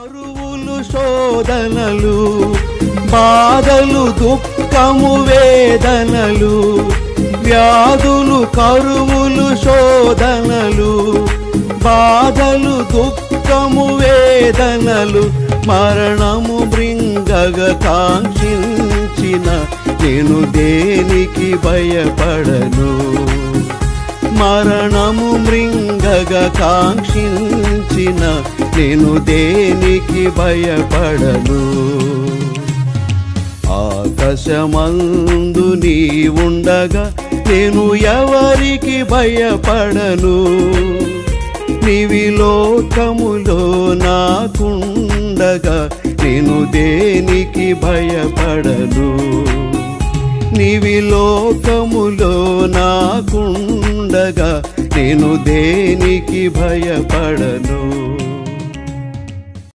కరువులు శోధనలు బాధలు దుఃఖము వేదనలు వ్యాధులు కరువులు శోధనలు బాధలు దుఃఖము వేదనలు మరణము మృంగగ కాంక్షించిన నేను దేనికి భయపడను మరణము మృంగగ కాంక్షించిన నేను దేనికి భయపడను ఆకాశమందు నీ ఉండగా నేను ఎవరికి భయపడను నీవి లోకములో నాకుండగా నేను దేనికి భయపడను నీవి లోకములో నాకుండగా నేను దేనికి భయపడను।